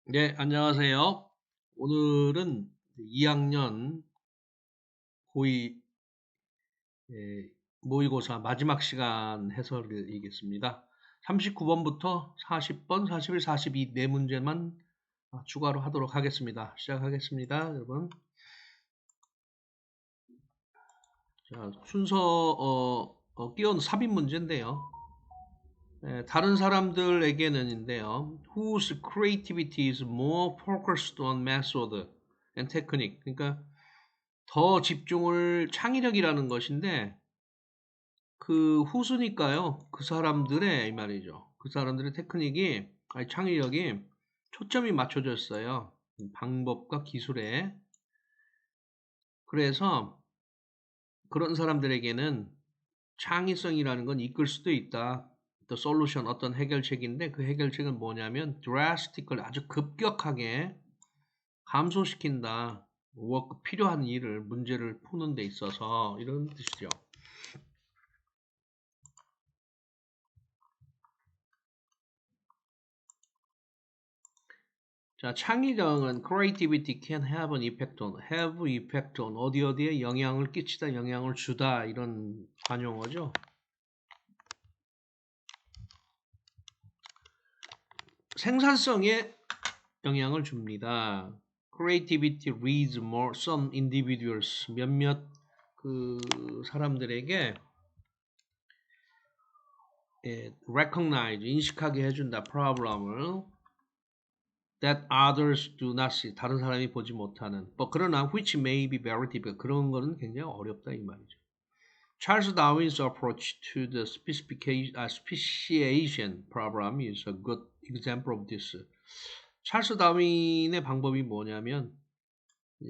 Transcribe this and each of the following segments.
네, 안녕하세요. 오늘은 2학년 고2 모의고사 마지막 시간 해설이겠습니다. 39번부터 40번, 41, 42 네 문제만 추가로 하도록 하겠습니다. 시작하겠습니다, 여러분. 자, 순서 끼운 삽입 문제인데요. 다른 사람들에게는인데요. Whose creativity is more focused on method and technique. 그러니까 더 집중을 창의력이라는 것인데 그 후수니까요. 그 사람들의 이 말이죠. 그 사람들의 테크닉이 아니 창의력이 초점이 맞춰져 있어요. 방법과 기술에. 그래서 그런 사람들에게는 창의성이라는 건 이끌 수도 있다. The solution 어떤 해결책인데 그 해결책은 뭐냐면 drastically 아주 급격하게 감소시킨다. 워크 필요한 일을 문제를 푸는 데 있어서 이런 뜻이죠. 자, 창의력은 creativity can have an effect on, have effect on 어디에 영향을 끼치다, 영향을 주다 이런 관용어죠. 생산성에 영향을 줍니다. Creativity leads more some individuals 몇몇 그 사람들에게 recognize 인식하게 해준다 problem을 that others do not see 다른 사람이 보지 못하는 그러나 which may be very difficult 그런 거는 굉장히 어렵다 이 말이죠. Charles Darwin's approach to the speciation problem is a good example of this. 찰스 다윈의 방법이 뭐냐면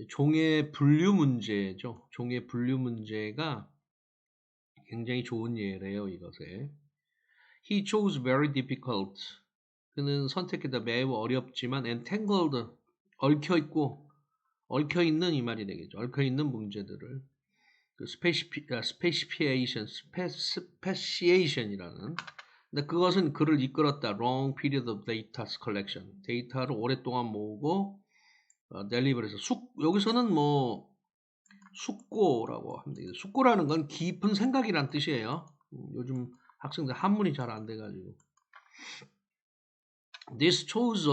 종의 분류 문제죠. 종의 분류 문제가 굉장히 좋은 예래요. 이것에. He chose very difficult. 그는 선택했다 매우 어렵지만 entangled 얽혀있는 이 말이 되겠죠. 얽혀있는 문제들을 그 speciation이라는 근데 그것은 그를 이끌었다. long period of data collection. 데이터를 오랫동안 모으고 델리버에서 여기서는 뭐 숙고라고 하면 되겠죠. 숙고라는 건 깊은 생각이란 뜻이에요. 요즘 학생들 한문이 잘 안 돼가지고 This choice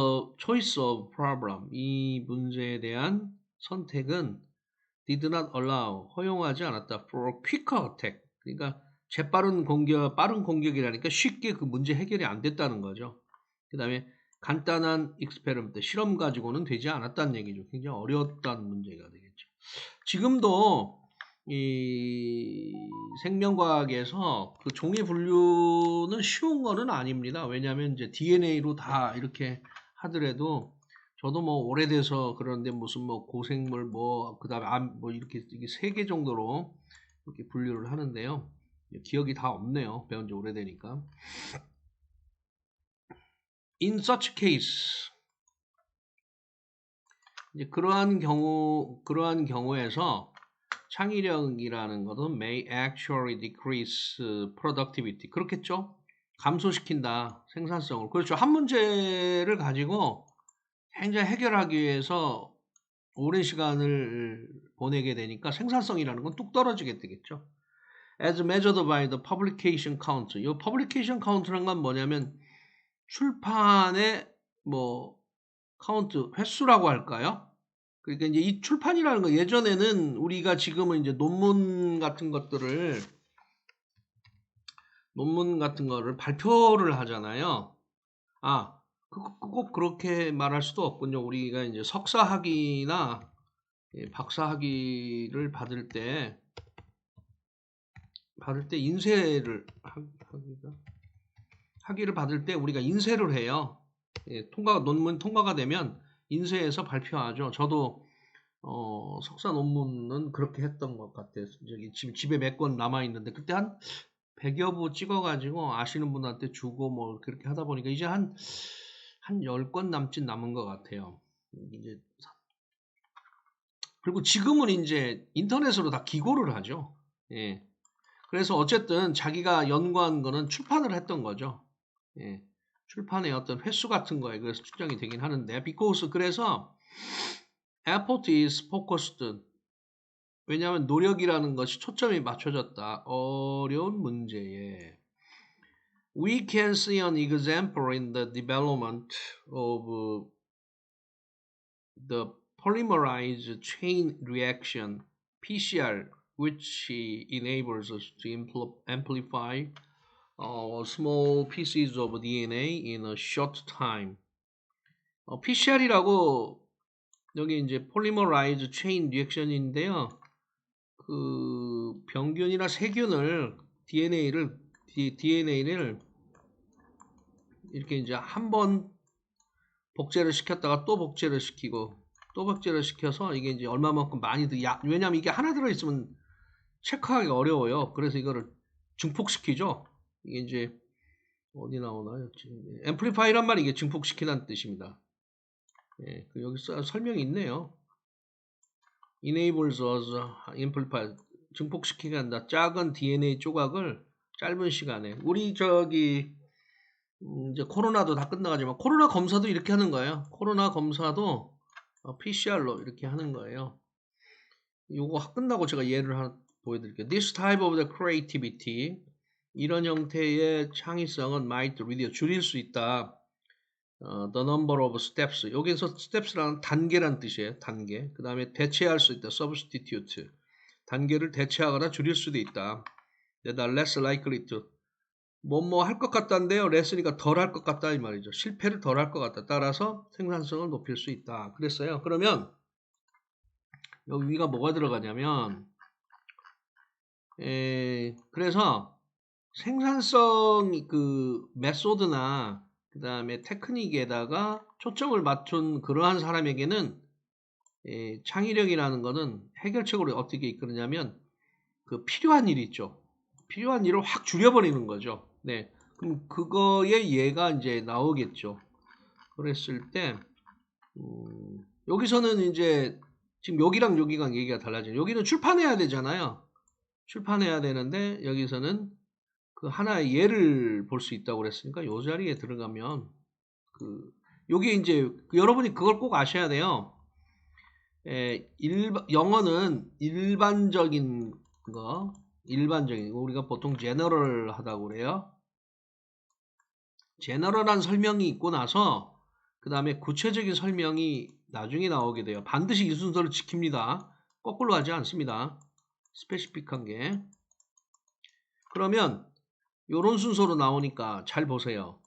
of problem 이 문제에 대한 선택은 did not allow 허용하지 않았다 for quicker attack 그러니까 빠른 공격이라니까 쉽게 그 문제 해결이 안 됐다는 거죠. 그 다음에 간단한 experiment 실험 가지고는 되지 않았다는 얘기죠. 굉장히 어려웠다는 문제가 되겠죠. 지금도 이 생명과학에서 그 종의 분류는 쉬운 거는 아닙니다. 왜냐하면 이제 DNA로 다 이렇게 하더라도 저도 뭐 오래돼서 그런데 무슨 뭐 고생물 뭐 그다음에 암 뭐 이렇게 3개 정도로 이렇게 분류를 하는데요. 기억이 다 없네요. 배운 지 오래되니까. In such case 이제 그러한 경우에서 창의력이라는 것은 may actually decrease productivity. 그렇겠죠? 감소시킨다. 생산성을. 그렇죠. 한 문제를 가지고 굉장히 해결하기 위해서 오랜 시간을 보내게 되니까 생산성이라는 건 뚝 떨어지게 되겠죠. As measured by the publication count. 이 publication count라는 건 뭐냐면 출판의 뭐 카운트 횟수라고 할까요? 그러니까 이제 이 출판이라는 거 예전에는 우리가 지금은 이제 논문 같은 거를 발표를 하잖아요. 꼭 그렇게 말할 수도 없군요. 우리가 이제 석사학위나 박사학위를 받을 때 인쇄를 학위를 받을 때 우리가 인쇄를 해요. 논문 통과가 되면 인쇄해서 발표하죠. 저도 석사 논문은 그렇게 했던 것 같아요. 저기 집에 몇 권 남아 있는데 그때 한 100여 부 찍어가지고 아시는 분한테 주고 뭐 그렇게 하다 보니까 이제 한 10권 남은 것 같아요. 이제 그리고 지금은 이제 인터넷으로 다 기고를 하죠. 예. 그래서 어쨌든 자기가 연구한 거는 출판을 했던 거죠. 예. 출판의 어떤 횟수 같은 거에 그래서 측정이 되긴 하는데 because 그래서 effort is focused 왜냐하면 노력이라는 것이 초점이 맞춰졌다. 어려운 문제에 we can see an example in the development of the polymerase chain reaction PCR which enables us to amplify small pieces of DNA in a short time. PCR이라고 여기 이제 polymerase chain reaction인데요. 그 병균이나 세균을 DNA를 이렇게 이제 한번 복제를 시켰다가 또 복제를 시키고 또 복제를 시켜서 이게 이제 얼마만큼 많이 왜냐면 이게 하나 들어 있으면 체크하기 어려워요. 그래서 이거를 증폭시키죠. 이게 이제 어디 나오나요? 앰플리파이란 말이 이게 증폭시키는 뜻입니다. 예, 여기 설명이 있네요. enables us amplify 증폭시키게 한다. 작은 DNA 조각을 짧은 시간에 우리 저기 이제 코로나도 다 끝나가지만 코로나 검사도 이렇게 하는 거예요. 코로나 검사도 PCR로 이렇게 하는 거예요. 요거 끝나고 제가 예를 하나 보여드릴게요. This type of the creativity 이런 형태의 창의성은 might reduce 줄일 수 있다. The number of steps 여기서 steps라는 단계란 뜻이에요. 단계. 그 다음에 대체할 수 있다. substitute 단계를 대체하거나 줄일 수도 있다. That are less likely to 뭐뭐 할 것 같다인데요. less니까 덜 할 것 같다 이 말이죠. 실패를 덜 할 것 같다. 따라서 생산성을 높일 수 있다. 그랬어요. 그러면 여기 위가 뭐가 들어가냐면 그래서 생산성 그 메소드나 그 다음에 테크닉에다가 초점을 맞춘 그러한 사람에게는 창의력이라는 거는 해결책으로 어떻게 이끌느냐면 그 필요한 일이 있죠. 필요한 일을 확 줄여버리는 거죠. 네. 그럼 그거의 예가 이제 나오겠죠. 그랬을 때, 여기서는 이제 지금 여기랑 여기랑 얘기가 달라져요. 여기는 출판해야 되잖아요. 출판해야 되는데 여기서는 그 하나의 예를 볼 수 있다고 그랬으니까 요 자리에 들어가면 여기 이제 여러분이 그걸 꼭 아셔야 돼요. 영어는 일반적인 거, 우리가 보통 제너럴 하다고 그래요. 제너럴한 설명이 있고 나서 그 다음에 구체적인 설명이 나중에 나오게 돼요. 반드시 이 순서를 지킵니다. 거꾸로 하지 않습니다. 스페시픽한 게. 그러면 요런 순서로 나오니까 잘 보세요.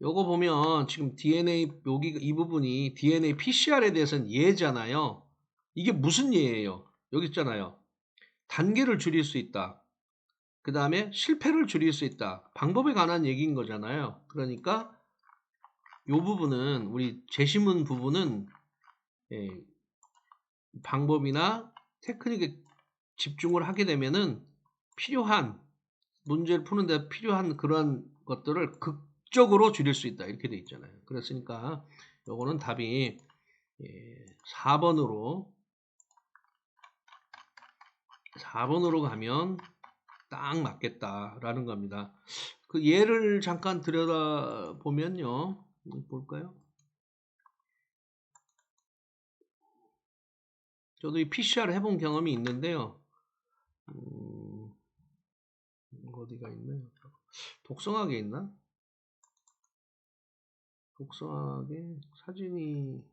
요거 보면 지금 DNA 여기 이 부분이 DNA PCR에 대해서는 예잖아요. 이게 무슨 예예요? 여기 있잖아요. 단계를 줄일 수 있다. 그 다음에 실패를 줄일 수 있다. 방법에 관한 얘기인 거잖아요. 그러니까 요 부분은 우리 제시문 부분은 방법이나 테크닉에 집중을 하게 되면은 필요한 문제를 푸는데 필요한 그런 것들을 극적으로 줄일 수 있다. 이렇게 돼 있잖아요. 그랬으니까 요거는 답이 4번으로 가면 딱 맞겠다라는 겁니다. 그 예를 잠깐 들여다보면요. 볼까요? 저도 이 PCR 해본 경험이 있는데요. 어디가 있나요? 독성학에 있나? 독성학에 사진이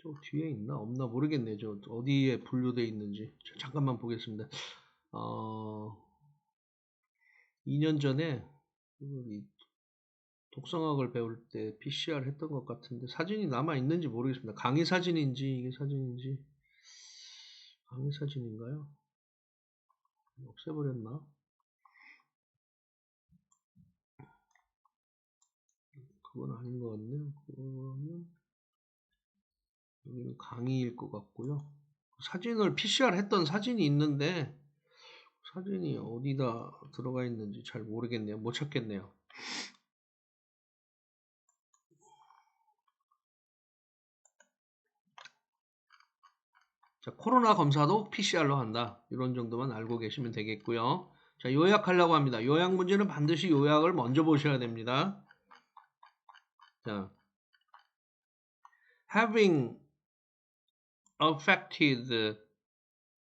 저 뒤에 있나? 없나 모르겠네요. 저 어디에 분류되어 있는지 잠깐만 보겠습니다. 2년 전에 독성학을 배울 때 PCR 했던 것 같은데 사진이 남아 있는지 모르겠습니다. 강의 사진인지 이게 사진인지 강의 사진인가요? 없애버렸나? 그건 아닌 것 같네요. 그러면 여기는 강의일 것 같고요. 사진을 PCR 했던 사진이 있는데 사진이 어디다 들어가 있는지 잘 모르겠네요. 못 찾겠네요. 자, 코로나 검사도 PCR로 한다. 이런 정도만 알고 계시면 되겠고요. 자, 요약하려고 합니다. 요약 문제는 반드시 요약을 먼저 보셔야 됩니다. 자, having affected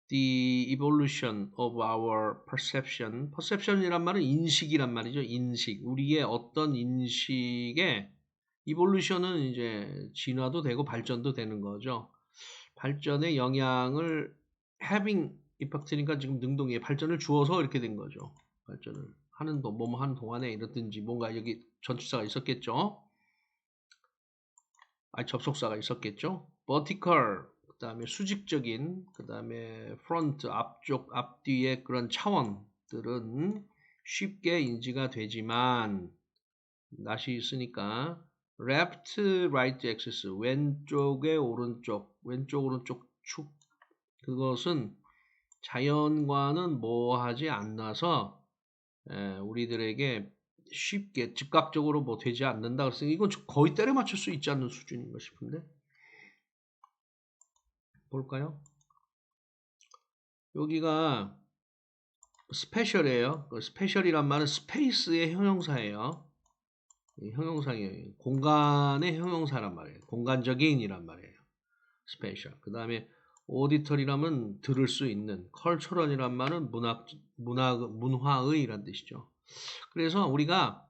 the evolution of our perception. perception이란 말은 인식이란 말이죠. 인식. 우리의 어떤 인식의 evolution은 이제 진화도 되고 발전도 되는 거죠. 발전에 영향을 having impact니까 지금 능동에 발전을 주어서 이렇게 된 거죠. 발전을 하는 뭐뭐 하는 동안에 이렇든지 뭔가 여기 전치사가 있었겠죠. 접속사가 있었겠죠. vertical 그 다음에 수직적인 그 다음에 front 앞쪽 앞뒤의 그런 차원들은 쉽게 인지가 되지만 낫이 있으니까 left, right axis 왼쪽의 오른쪽 왼쪽 오른쪽 축 그것은 자연과는 뭐하지 않나서 우리들에게 쉽게 즉각적으로 뭐 되지 않는다 그래서 이건 거의 때려 맞출 수 있지 않는 수준인가 싶은데 볼까요? 여기가 스페셜이에요. 스페셜이란 말은 스페이스의 형용사예요. 형용사예요. 공간의 형용사란 말이에요. 공간적인이란 말이에요. 스페셜. 그 다음에 오디터리라면 들을 수 있는, 컬처럴이란 말은 문화의란 뜻이죠. 그래서 우리가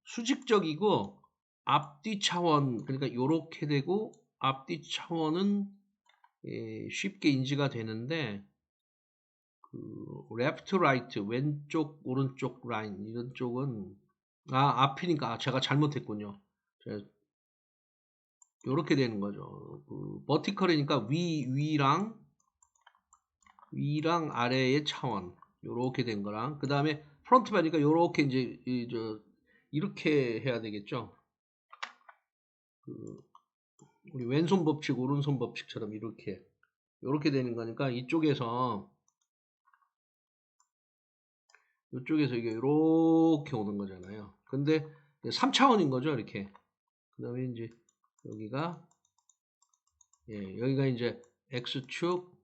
수직적이고 앞뒤 차원, 그러니까 요렇게 되고 앞뒤 차원은 쉽게 인지가 되는데 그 left, right, 왼쪽, 오른쪽 라인 이런 쪽은 앞이니까 제가 잘못했군요. 요렇게 되는 거죠. 버티컬이니까 위랑 아래의 차원 요렇게 된 거랑 그 다음에 프론트바니까 요렇게 이제 이렇게 해야 되겠죠. 우리 왼손 법칙, 오른손 법칙처럼 요렇게 되는 거니까 이쪽에서 이게 이렇게 오는 거잖아요. 근데 3차원인 거죠, 이렇게. 그 다음에 이제 여기가 이제 X축,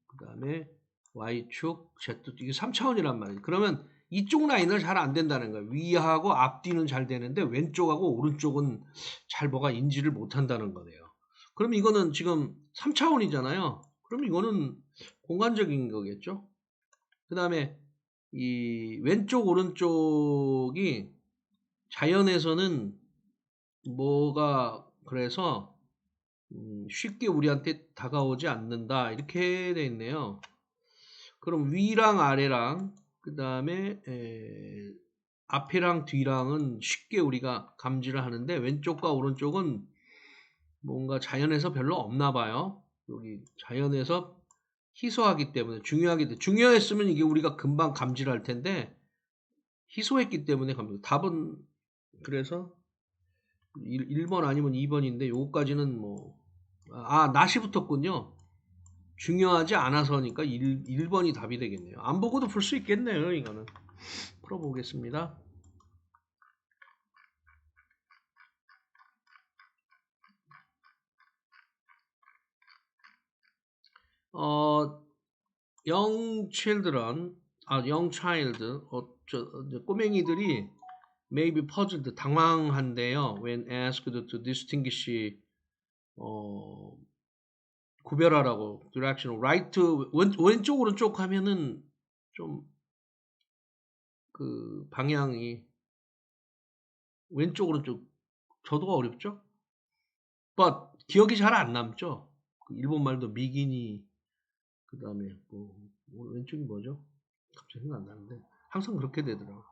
그 다음에 Y축, Z축, 이게 3차원이란 말이에요. 그러면 이쪽 라인을 잘 안 된다는 거예요. 위하고 앞뒤는 잘 되는데 왼쪽하고 오른쪽은 잘 뭐가 인지를 못 한다는 거네요. 그럼 이거는 지금 3차원이잖아요. 그럼 이거는 공간적인 거겠죠? 그 다음에 이 왼쪽 오른쪽이 자연에서는 뭐가 그래서 쉽게 우리한테 다가오지 않는다 이렇게 돼 있네요. 그럼 위랑 아래랑 그 다음에 앞이랑 뒤랑은 쉽게 우리가 감지를 하는데 왼쪽과 오른쪽은 뭔가 자연에서 별로 없나 봐요. 여기 자연에서 희소하기 때문에 중요했으면 이게 우리가 금방 감지를 할 텐데 희소했기 때문에 답은 그래서 1번 아니면 2번인데 요거까지는 낫이 붙었군요. 중요하지 않아서니까 1번이 답이 되겠네요. 안 보고도 풀 수 있겠네요. 이거는 풀어보겠습니다. young child, 꼬맹이들이 may be puzzled, 당황한데요. when asked to distinguish, 구별하라고, direction, right, 왼쪽, 오른쪽 하면은 좀, 방향이, 왼쪽, 오른쪽, 저도가 어렵죠? but, 기억이 잘 안 남죠? 일본 말도 미기니, 그 다음에, 왼쪽이 뭐죠? 갑자기 생각 안 나는데, 항상 그렇게 되더라고요.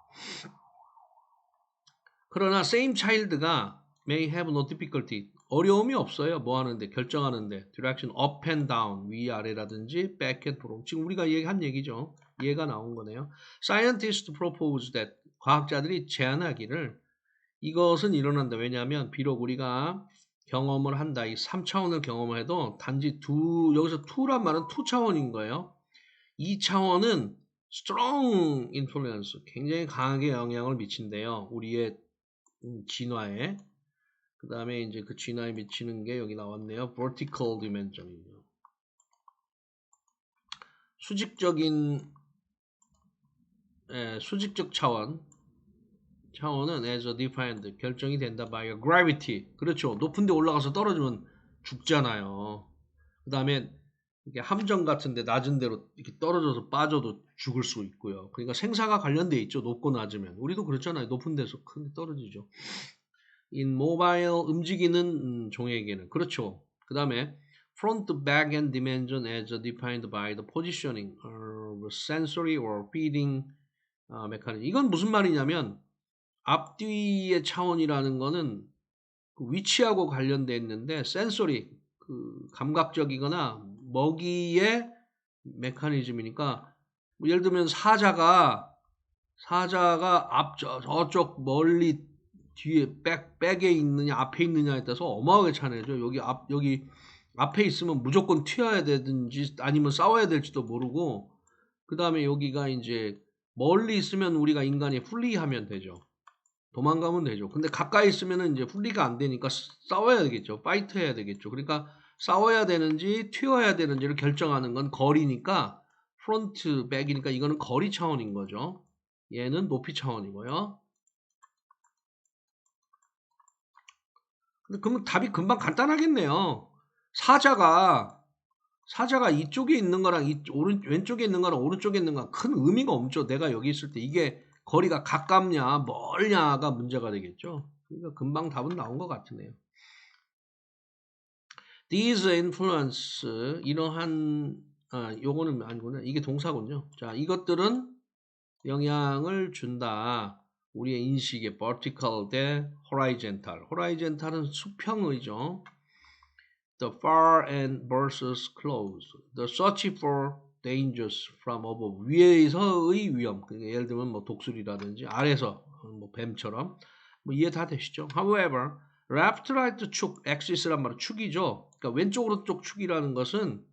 그러나 same child가 may have no difficulty. 어려움이 없어요. 뭐 하는데 결정하는데 direction up and down 위아래라든지 back and forth. 지금 우리가 한 얘기죠. 얘가 나온 거네요. Scientists propose that 과학자들이 제안하기를 이것은 일어난다. 왜냐하면 비록 우리가 경험을 한다. 이 3차원을 경험을 해도 단지 여기서 2란 말은 2차원인 거예요. 2차원은 strong influence, 굉장히 강하게 영향을 미친대요. 우리의 진화에. 그 다음에 이제 그 진화에 미치는 게 여기 나왔네요. vertical dimension이요. 수직적 차원은 as defined 결정이 된다 by gravity. 그렇죠. 높은 데 올라가서 떨어지면 죽잖아요. 그 다음에 이게 함정 같은데 낮은 데로 이렇게 떨어져서 빠져도 죽을 수 있고요. 그러니까 생사가 관련돼 있죠. 높고 낮으면. 우리도 그렇잖아요. 높은 데서 크게 떨어지죠. in mobile 움직이는 종에게는 그렇죠. 그 다음에 front, back, and dimension as defined by the positioning of sensory or feeding mechanism. 이건 무슨 말이냐면 앞뒤의 차원이라는 거는 그 위치하고 관련돼 있는데 센소리 그 감각적이거나 먹이의 메커니즘이니까 뭐 예를 들면 사자가 저쪽 멀리 뒤에 백에 있느냐 앞에 있느냐에 따라서 어마어마하게 차내죠. 여기 앞에 있으면 무조건 튀어야 되든지 아니면 싸워야 될지도 모르고 그 다음에 여기가 이제 멀리 있으면 우리가 인간이 플리하면 되죠. 도망가면 되죠. 근데 가까이 있으면은 이제 분리가 안 되니까 싸워야 되겠죠. 파이트 해야 되겠죠. 그러니까 싸워야 되는지 튀어야 되는지를 결정하는 건 거리니까 프론트, 백이니까 이거는 거리 차원인 거죠. 얘는 높이 차원이고요. 근데 그러면 답이 금방 간단하겠네요. 사자가 이쪽에 있는 거랑 왼쪽에 있는 거랑 오른쪽에 있는 거랑 큰 의미가 없죠. 내가 여기 있을 때 이게 거리가 가깝냐 멀냐가 문제가 되겠죠. 그러니까 금방 답은 나온 것 같으네요. These influence 이러한 요거는 아니구나. 이게 동사군요. 자, 이것들은 영향을 준다. 우리의 인식에 vertical 대 horizontal. horizontal은 수평의죠. The far and versus close. The search for dangers from above. 위에서의 위험. 그러니까 예를 들면 뭐 독수리라든지 아래서 뭐 뱀처럼 뭐 이해 다 되시죠? However, left, right 축, axis란 말은 축이죠. 그러니까 왼쪽 오른쪽 축이라는 것은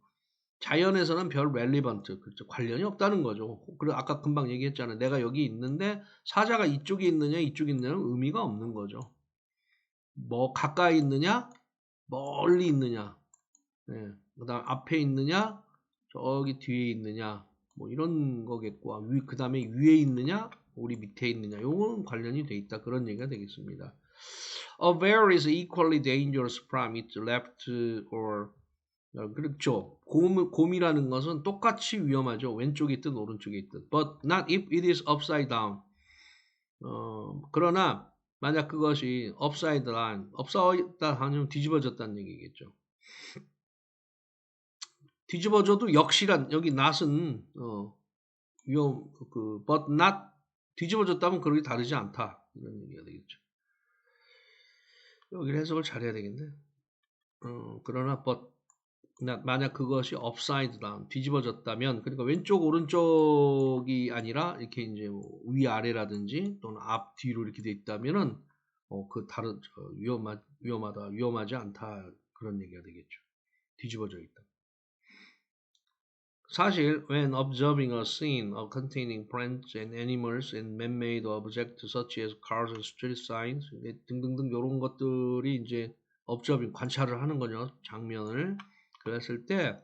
자연에서는 별 relevant, 그렇죠. 관련이 없다는 거죠. 그리고 아까 금방 얘기했잖아요. 내가 여기 있는데 사자가 이쪽에 있느냐 이쪽에 있느냐는 의미가 없는 거죠. 뭐 가까이 있느냐 멀리 있느냐, 예. 그다음 앞에 있느냐, 저기 뒤에 있느냐, 뭐 이런 거겠고, 그 다음에 위에 있느냐, 우리 밑에 있느냐, 요거는 관련이 돼 있다 그런 얘기가 되겠습니다. A bear is equally dangerous from its left or 그렇죠. 곰이라는 것은 똑같이 위험하죠. 왼쪽에 있든 오른쪽에 있든. But not if it is upside down. 그러나 만약 그것이 upside down 하면 뒤집어졌다는 얘기겠죠. 뒤집어져도 역시란 여기 not은 but not 뒤집어졌다면 그렇게 다르지 않다 이런 얘기가 되겠죠. 여기 해석을 잘해야 되겠네. 그러나 but not 만약 그것이 upside down 뒤집어졌다면 그러니까 왼쪽 오른쪽이 아니라 이렇게 이제 뭐 위아래라든지 또는 앞 뒤로 이렇게 돼 있다면은 그 다른 위험하지 않다 그런 얘기가 되겠죠. 뒤집어져 있다. 사실 when observing a scene containing plants and animals and man-made objects such as cars and street signs 등등등 이런 것들이 이제 observing 관찰을 하는 거죠. 장면을 그랬을 때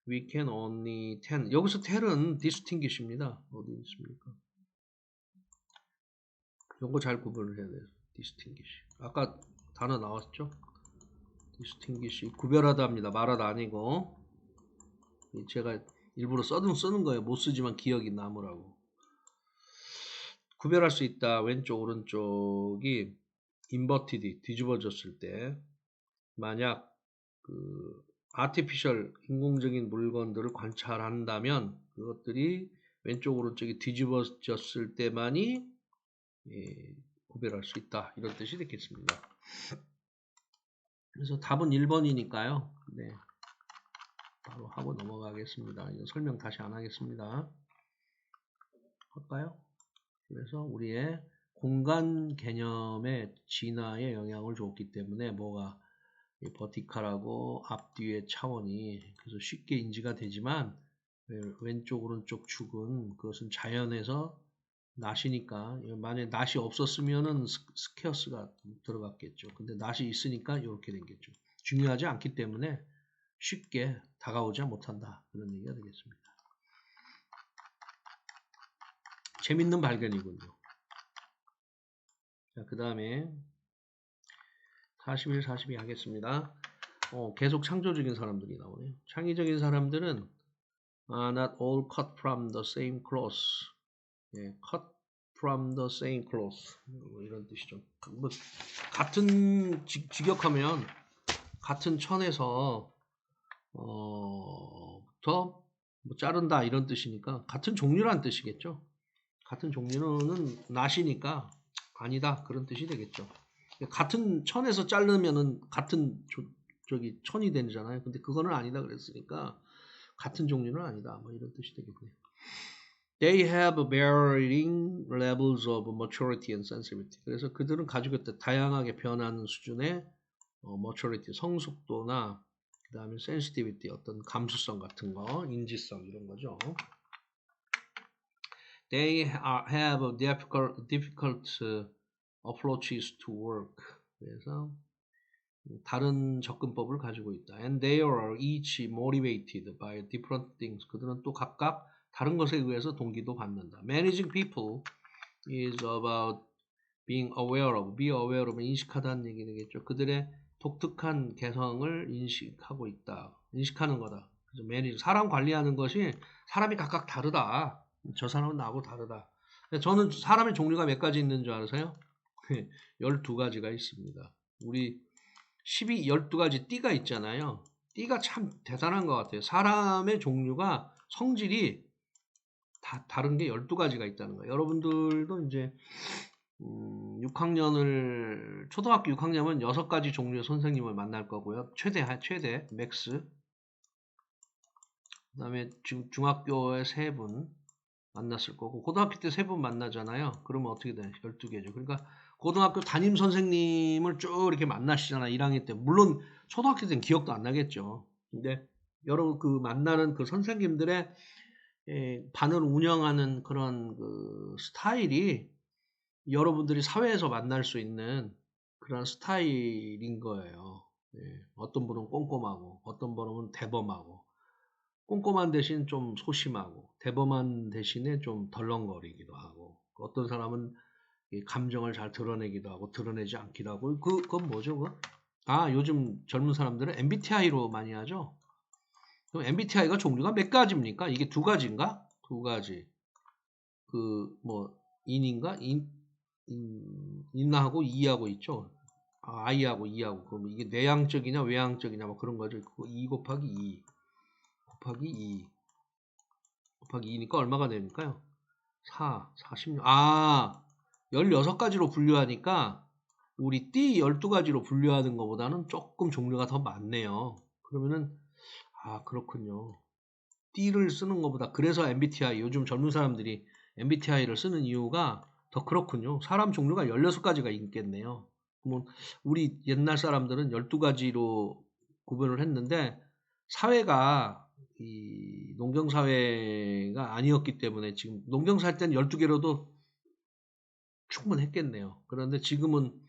we can only tell 여기서 tell은 distinguish입니다. 어디 있습니까? 이거 잘 구분을 해야 돼요. distinguish. 아까 단어 나왔죠? distinguish 구별하다 합니다. 말하다 아니고 제가 일부러 쓰는 거예요. 못 쓰지만 기억이 남으라고. 구별할 수 있다. 왼쪽 오른쪽이 inverted 뒤집어졌을 때 만약 그 artificial 인공적인 물건들을 관찰한다면 그것들이 왼쪽 오른쪽이 뒤집어졌을 때만이 구별할 수 있다. 이런 뜻이 되겠습니다. 그래서 답은 1번이니까요. 네. 바로 하고 넘어가겠습니다. 이거 설명 다시 안 하겠습니다. 할까요? 그래서 우리의 공간 개념의 진화에 영향을 줬기 때문에 뭐가 버티컬하고 앞뒤의 차원이 그래서 쉽게 인지가 되지만 왼쪽 오른쪽 축은 그것은 자연에서 not이니까 만약에 not이 없었으면은 scarce가 들어갔겠죠. 근데 not이 있으니까 이렇게 된겠죠. 중요하지 않기 때문에 쉽게 다가오지 못한다. 그런 얘기가 되겠습니다. 재밌는 발견이군요. 자, 그 다음에 41, 42 하겠습니다. 계속 창조적인 사람들이 나오네요. 창의적인 사람들은 not all cut from the same cloth. 예, cut from the same cloth. 뭐 이런 뜻이죠. 뭐 같은 직역하면 같은 천에서 더 뭐 자른다 이런 뜻이니까 같은 종류란 뜻이겠죠. 같은 종류는 낫이니까 아니다 그런 뜻이 되겠죠. 같은 천에서 자르면은 같은 저기 천이 되잖아요. 근데 그거는 아니다 그랬으니까 같은 종류는 아니다 뭐 이런 뜻이 되겠네요. They have varying levels of maturity and sensitivity. 그래서 그들은 가지고 있다 다양하게 변하는 수준의 maturity 성숙도나 그 다음에 sensitivity 어떤 감수성 같은 거, 인지성 이런 거죠. They have difficult approaches to work. 그래서 다른 접근법을 가지고 있다. And they are each motivated by different things. 그들은 또 각각 다른 것에 의해서 동기도 받는다. Managing people is about being aware of. Be aware of 인식하다는 얘기 되겠죠. 그들의 독특한 개성을 인식하고 있다. 인식하는 거다. 그래서 매니저 사람 관리하는 것이 사람이 각각 다르다. 저 사람은 나하고 다르다. 저는 사람의 종류가 몇 가지 있는 줄 아세요? 12가지가 있습니다. 우리 12가지 띠가 있잖아요. 띠가 참 대단한 것 같아요. 사람의 종류가 성질이 다 다른 게 12가지가 있다는 거예요. 여러분들도 이제 6학년을 초등학교 6학년은 6가지 종류의 선생님을 만날 거고요. 최대 맥스. 그다음에 중학교에 3분 만났을 거고 고등학교 때 3분 만나잖아요. 그러면 어떻게 돼요? 12개죠. 그러니까 고등학교 담임 선생님을 쭉 이렇게 만나시잖아요. 1학년 때. 물론 초등학교 때는 기억도 안 나겠죠. 근데 여러분 그 만나는 그 선생님들의 반을 운영하는 그런 그 스타일이 여러분들이 사회에서 만날 수 있는 그런 스타일인 거예요. 어떤 분은 꼼꼼하고 어떤 분은 대범하고 꼼꼼한 대신 좀 소심하고 대범한 대신에 좀 덜렁거리기도 하고 어떤 사람은 감정을 잘 드러내기도 하고 드러내지 않기도 하고 그건 뭐죠? 그거? 요즘 젊은 사람들은 MBTI로 많이 하죠. 그럼 MBTI가 종류가 몇 가지입니까? 이게 2가지인가? 2가지. 그 뭐 인인가? 인하고 이하고 있죠. I하고 E하고 그럼 이게 내향적이냐 외향적이냐 뭐 그런 거죠. 2 곱하기 2 곱하기 2 곱하기 2니까 얼마가 됩니까요? 4, 46. 16가지로 분류하니까 우리 띠 12가지로 분류하는 것보다는 조금 종류가 더 많네요. 그러면은 그렇군요. 띠를 쓰는 것보다 그래서 MBTI 요즘 젊은 사람들이 MBTI를 쓰는 이유가 더 그렇군요. 사람 종류가 16가지가 있겠네요. 그러면 우리 옛날 사람들은 12가지로 구분을 했는데 사회가 이 농경사회가 아니었기 때문에 지금 농경사 할 때는 12개로도 충분했겠네요. 그런데 지금은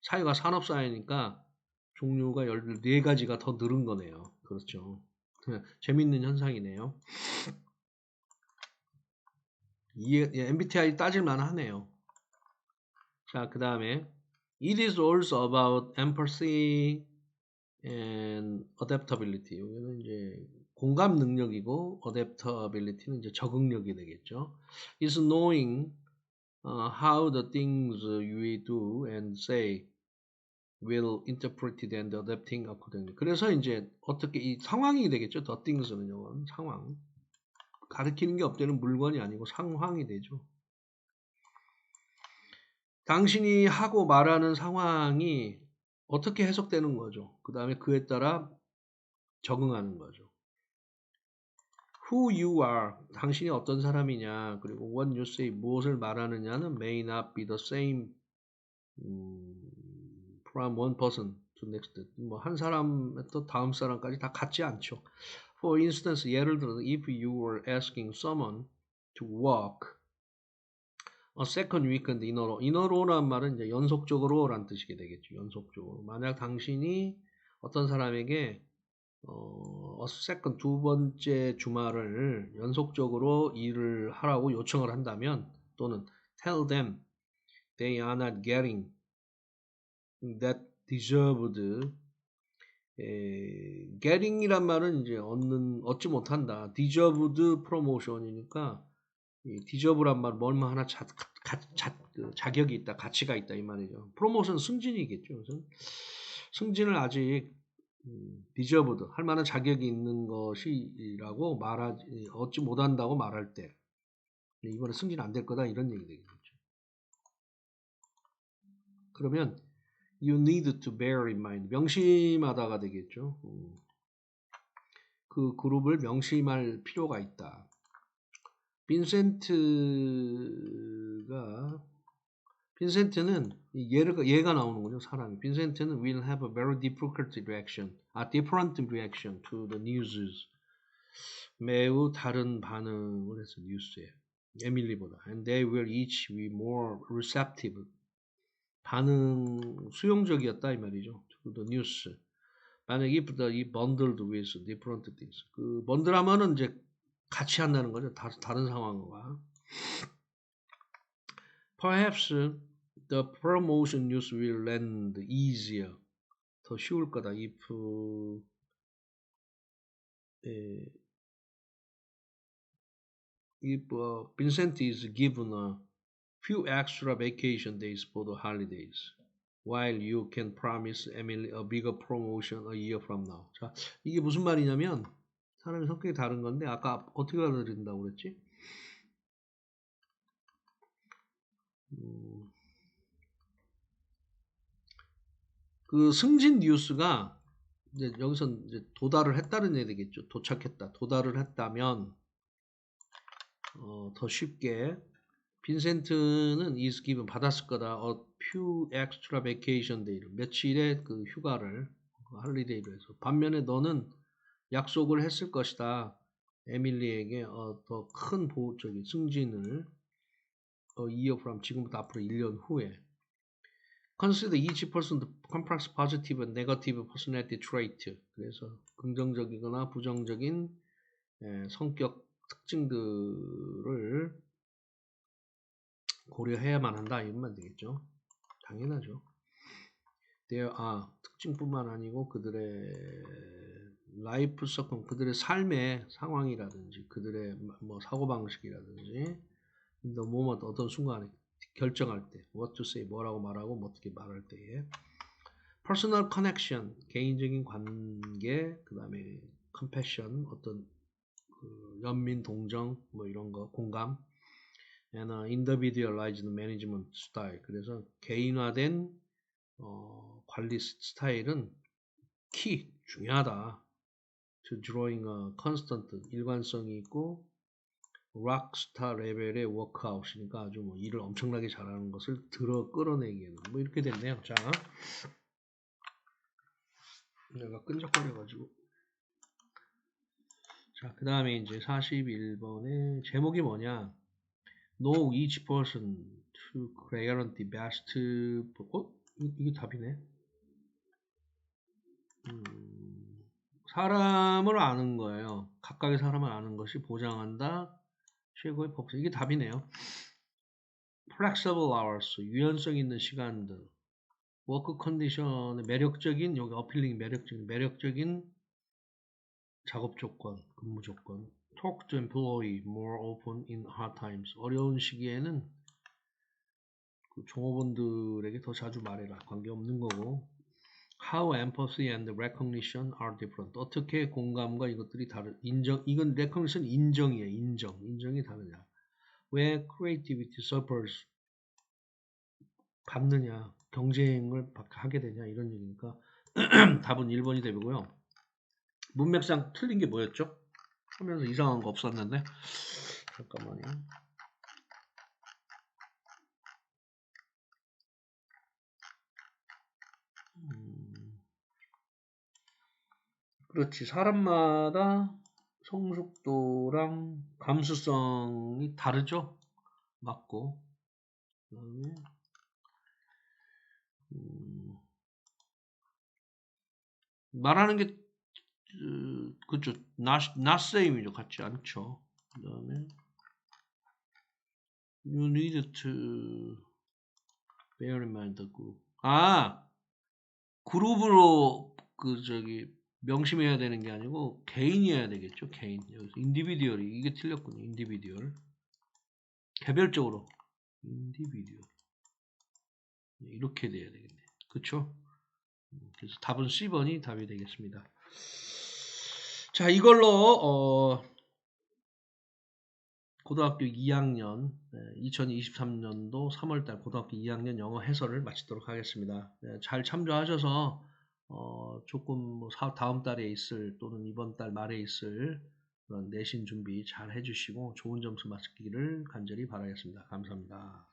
사회가 산업사회니까 종류가 14가지가 더 늘은 거네요. 그렇죠. 재밌는 현상이네요. MBTI 따질만 하네요. 자, 그 다음에 It is also about empathy and adaptability. 여기는 이제 공감 능력이고 adaptability는 이제 적응력이 되겠죠. Is knowing how the things you do and say will interpreted and adapting accordingly. 그래서 이제 어떻게 이 상황이 되겠죠. The things는 영어는 상황. 가르치는 게 없다는 물건이 아니고 상황이 되죠. 당신이 하고 말하는 상황이 어떻게 해석되는 거죠. 그 다음에 그에 따라 적응하는 거죠. Who you are, 당신이 어떤 사람이냐, 그리고 what you say, 무엇을 말하느냐는 may not be the same from one person to next. 뭐 한 사람부터 다음 사람까지 다 같지 않죠. For instance, 예를 들어서 if you were asking someone to walk A second weekend in a row. In a row란 말은 이제 연속적으로란 뜻이 되겠죠. 연속적으로. 만약 당신이 어떤 사람에게 a second 두 번째 주말을 연속적으로 일을 하라고 요청을 한다면 또는 tell them they are not getting that deserved getting이란 말은 이제 얻지 못한다. deserved promotion이니까 이 deserve란 말 뭘만 하나 자격이 있다, 가치가 있다 이 말이죠. 프로모션 승진이겠죠. 그래서 승진을 아직 deserved 할 만한 자격이 있는 것이라고 얻지 못한다고 말할 때 이번에 승진 안 될 거다 이런 얘기 되겠죠. 그러면 you need to bear in mind 명심하다가 되겠죠. 그 그룹을 명심할 필요가 있다. 빈센트는 얘가 나오는군요. 사람이. 빈센트는 will have a very different reaction to the news. 매우 다른 반응을 해서 뉴스에. 에밀리보다. And they will each be more receptive. 반응 수용적이었다 이 말이죠. To the news. 만약 이 bundled with different things. 그 번들하면은 이제 같이 한다는 거죠. 다른 상황과. Perhaps the promotion news will land easier. 더 쉬울 거다. If Vincent is given a few extra vacation days for the holidays, while you can promise Emily a bigger promotion a year from now. 자, 이게 무슨 말이냐면 사람이 성격이 다른 건데 아까 어떻게 알아들린다고 그랬지? 그 승진 뉴스가 이제 여기서 이제 도달을 했다는 얘기 되겠죠. 도착했다. 도달을 했다면 더 쉽게 빈센트는 is given 받았을 거다. A few extra vacation day 며칠의 그 휴가를 할리데이로 해서 반면에 너는 약속을 했을 것이다. 에밀리에게 더 큰 승진을 year from 지금부터 앞으로 1년 후에 Consider each person's complex positive and negative personality trait. 그래서 긍정적이거나 부정적인 성격 특징들을 고려해야만 한다. 이러면 되겠죠. 당연하죠. There are 특징뿐만 아니고 그들의 라이프 서클, 그들의 삶의 상황이라든지 그들의 뭐 사고방식이라든지 in the moment 어떤 순간에 결정할 때 what to say 뭐라고 말하고 뭐 어떻게 말할 때에 personal connection 개인적인 관계 그 다음에 compassion 어떤 그 연민 동정 뭐 이런 거 공감 and individualized management style 그래서 개인화된 관리 스타일은 키 중요하다. to drawing a constant 일관성이 있고 락스타 레벨의 워크아웃이니까 아주 뭐 일을 엄청나게 잘하는 것을 끌어내기에는 뭐 이렇게 됐네요. 자, 내가 끈적거려가지고 자, 그 다음에 이제 41번의 제목이 뭐냐 Know each person to guarantee best 이게 답이네. 사람을 아는 거예요. 각각의 사람을 아는 것이 보장한다. 최고의 복수. 이게 답이네요. Flexible hours, 유연성 있는 시간들. 워크 컨디션의 매력적인, 여기 어필링 매력적인 작업 조건, 근무 조건. Talk to employee more often in hard times. 어려운 시기에는 그 종업원들에게 더 자주 말해라. 관계없는 거고. How empathy and recognition are different. 어떻게 공감과 이것들이 이건 recognition 인정이에요. 인정이 다르냐. 왜 creativity suffers 받느냐. 경쟁을 하게 되냐. 이런 얘기니까 답은 1번이 되고요. 문맥상 틀린 게 뭐였죠? 하면서 이상한 거 없었는데 잠깐만요. 그렇지. 사람마다 성숙도랑 감수성이 다르죠. 맞고 그다음에 말하는 게 그죠. not same이죠. 같지 않죠. 그다음에 you need to bear in mind the group. 그룹으로 명심해야 되는 게 아니고 개인이어야 되겠죠. 개인. 여기서 individual이 이게 틀렸군요. individual. 개별적으로. individual. 이렇게 돼야 되겠네. 그쵸? 그래서 답은 C번이 답이 되겠습니다. 자, 이걸로 고등학교 2학년 2023년도 3월달 고등학교 2학년 영어 해설을 마치도록 하겠습니다. 잘 참조하셔서 조금 뭐 다음 달에 있을 또는 이번 달 말에 있을 그런 내신 준비 잘 해주시고 좋은 점수 맞기를 간절히 바라겠습니다. 감사합니다.